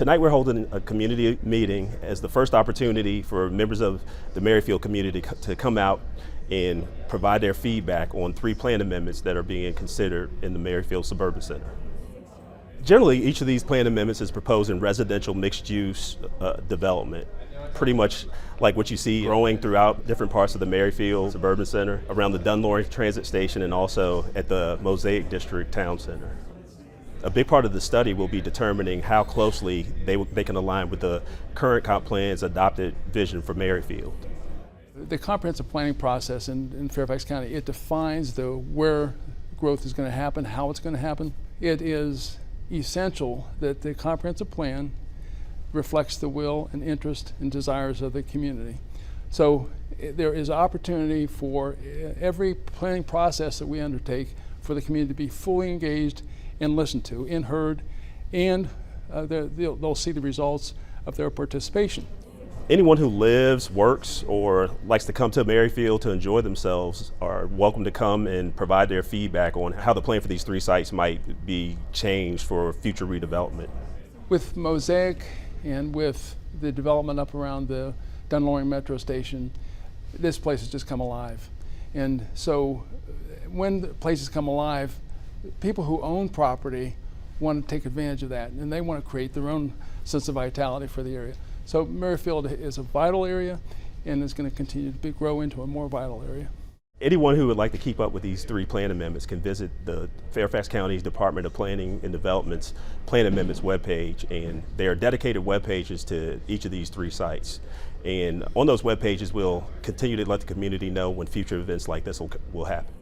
Tonight we're holding a community meeting as the first opportunity for members of the Merrifield community to come out and provide their feedback on 3 plan amendments that are being considered in the Merrifield Suburban Center. Generally, each of these plan amendments is proposing residential mixed-use development, pretty much like what you see growing throughout different parts of the Merrifield Suburban Center, around the Dunlorry Transit Station, and also at the Mosaic District Town Center. A big part of the study will be determining how closely they can align with the current comp plan's adopted vision for Merrifield. The comprehensive planning process in Fairfax County, it defines where growth is going to happen, how it's going to happen. It is essential that the comprehensive plan reflects the will and interest and desires of the community. So there is opportunity for every planning process that we undertake for the community to be fully engaged and listened to and heard, and they'll see the results of their participation. Anyone who lives, works, or likes to come to Merrifield to enjoy themselves are welcome to come and provide their feedback on how the plan for these 3 sites might be changed for future redevelopment. With Mosaic and with the development up around the Dunlorry Metro Station, this place has just come alive. And so when the places come alive, people who own property want to take advantage of that, and they want to create their own sense of vitality for the area. So Merrifield is a vital area and is going to continue to grow into a more vital area. Anyone who would like to keep up with these 3 plan amendments can visit the Fairfax County's Department of Planning and Development's Plan Amendments webpage, and there are dedicated web pages to each of these 3 sites. And on those web pages, we'll continue to let the community know when future events like this will happen.